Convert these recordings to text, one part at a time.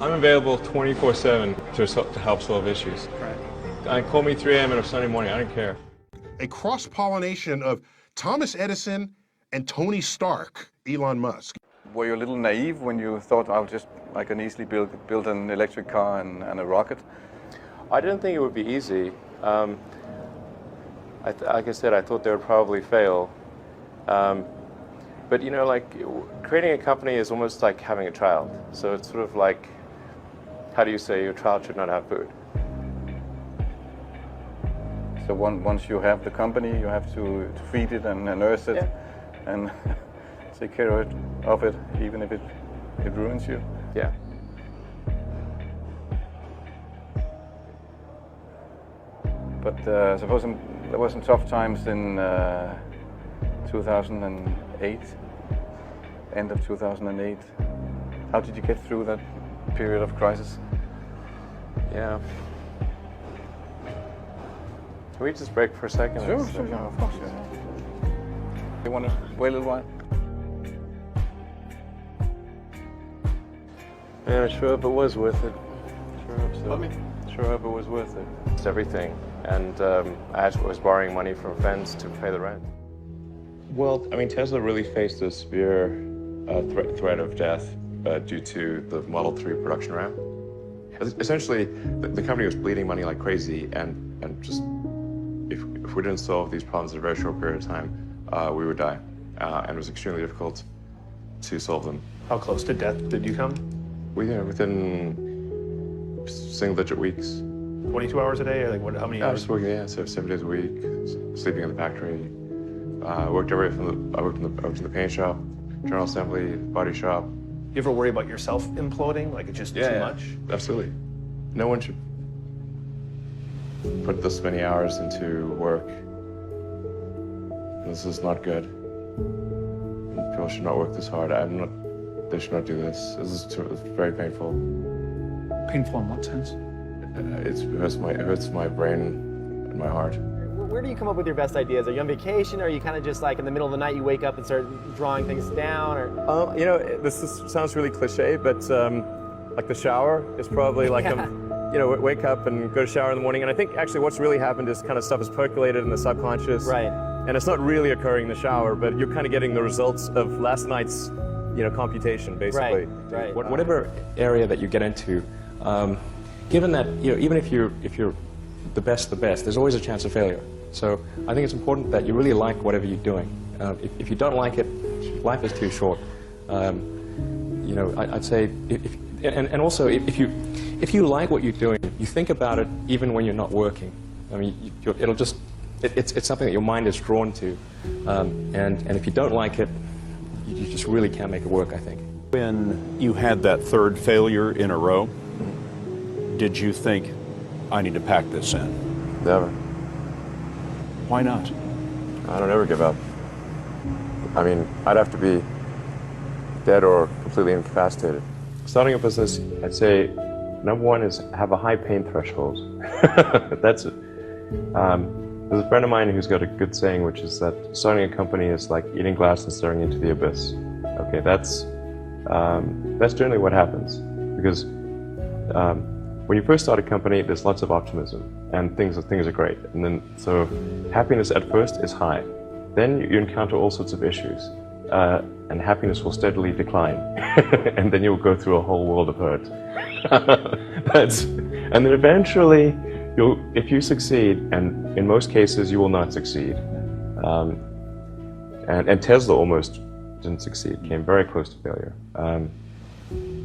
I'm available 24/7 to help solve issues. Call me 3 a.m. on a Sunday morning, I don't care. A cross-pollination of Thomas Edison and Tony Stark, Elon Musk. Were you a little naive when you thought I can easily build an electric car and a rocket? I didn't think it would be easy. Like I said, I thought they would probably fail. But you know, like creating a company is almost like having a child. So it's sort of like, how do you say your child should not have food? So once you have the company, you have to feed it and nurse it, and take care of it, even if it ruins you. Yeah. But suppose there were some tough times in 2008, end of 2008. How did you get through that period of crisis? Yeah. Can we just break for a second? Sure, of course. You want to wait a little while? Man, I sure hope it was worth it. Sure hope so. Sure hope it was worth it. It's everything. And I was borrowing money from friends to pay the rent. Well, I mean, Tesla really faced a severe threat of death due to the Model 3 production ramp. Essentially, the company was bleeding money like crazy, and just if we didn't solve these problems in a very short period of time, we would die. And it was extremely difficult to solve them. How close to death did you come? Within single-digit weeks. 22 hours a day, or like what? How many I hours? was working, so 7 days a week, sleeping in the factory. I worked in the paint shop, general assembly, body shop. You ever worry about yourself imploding? Like it's just too much? Absolutely. No one should put this many hours into work. This is not good. People should not work this hard. They should not do this. It's very painful. Painful in what sense? It hurts my brain and my heart. Where do you come up with your best ideas? Are you on vacation, or are you kind of just like in the middle of the night you wake up and start drawing things down? Or You know, sounds really cliche, but like the shower is probably like you know, wake up and go to shower in the morning. And I think actually what's really happened is kind of stuff is percolated in the subconscious. Right. And it's not really occurring in the shower, but you're kind of getting the results of last night's, you know, computation, basically. Right. Whatever area that you get into, given that, you know, even if you're the best, there's always a chance of failure. So I think it's important that you really like whatever you're doing. If you don't like it, life is too short. You know, I'd say, and also if you like what you're doing, you think about it even when you're not working. I mean, it'll just, it's something that your mind is drawn to. And if you don't like it, you just really can't make it work, I think. When you had that third failure in a row, did you think, I need to pack this in? Never. Why not? I don't ever give up. I mean, I'd have to be dead or completely incapacitated. Starting a business, I'd say, number one is have a high pain threshold. That's it. There's a friend of mine who's got a good saying, which is that starting a company is like eating glass and staring into the abyss. Okay, that's generally what happens, because when you first start a company, there's lots of optimism and things are great, and then so happiness at first is high. Then you encounter all sorts of issues, and happiness will steadily decline, and then you'll go through a whole world of hurt. And then eventually, if you succeed, and in most cases you will not succeed, and Tesla almost didn't succeed, came very close to failure.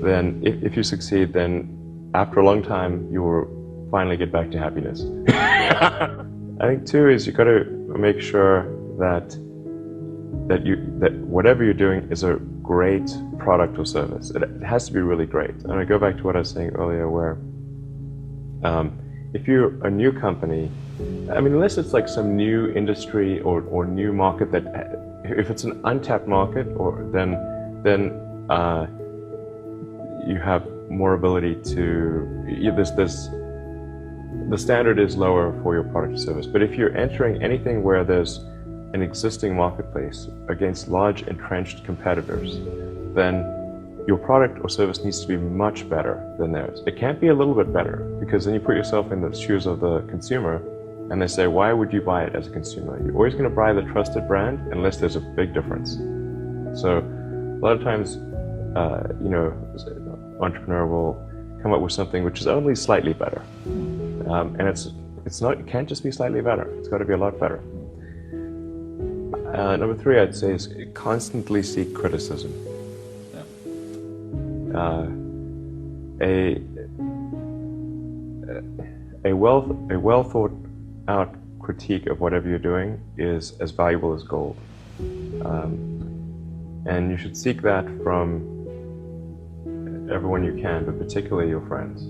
Then if you succeed, then after a long time you will finally get back to happiness. I think too is you've got to make sure that whatever you're doing is a great product or service. It has to be really great. And I go back to what I was saying earlier, where if you're a new company, I mean, unless it's like some new industry or new market that, if it's an untapped market, or then you have more ability to, the standard is lower for your product or service. But if you're entering anything where there's an existing marketplace against large entrenched competitors, then your product or service needs to be much better than theirs. It can't be a little bit better, because then you put yourself in the shoes of the consumer and they say, why would you buy it as a consumer? You're always going to buy the trusted brand unless there's a big difference. So a lot of times, entrepreneur will come up with something which is only slightly better. And it can't just be slightly better. It's got to be a lot better. Number 3, I'd say, is constantly seek criticism. A well thought out critique of whatever you're doing is as valuable as gold. And you should seek that from everyone you can, but particularly your friends.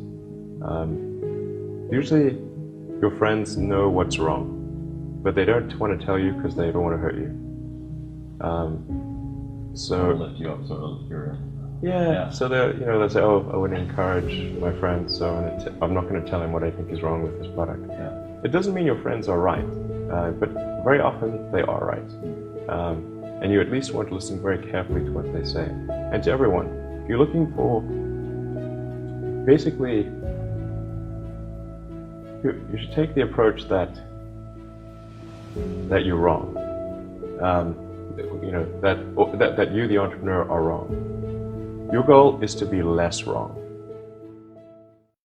Usually your friends know what's wrong, but they don't want to tell you because they don't want to hurt you. So lift you up, sort of. yeah. So they'll say, oh, I wouldn't encourage my friend, so I'm not going to tell him what I think is wrong with this product. Yeah. It doesn't mean your friends are right, but very often they are right. And you at least want to listen very carefully to what they say. And to everyone, if you're looking for, basically, you should take the approach that you're wrong. That you, the entrepreneur, are wrong. Your goal is to be less wrong.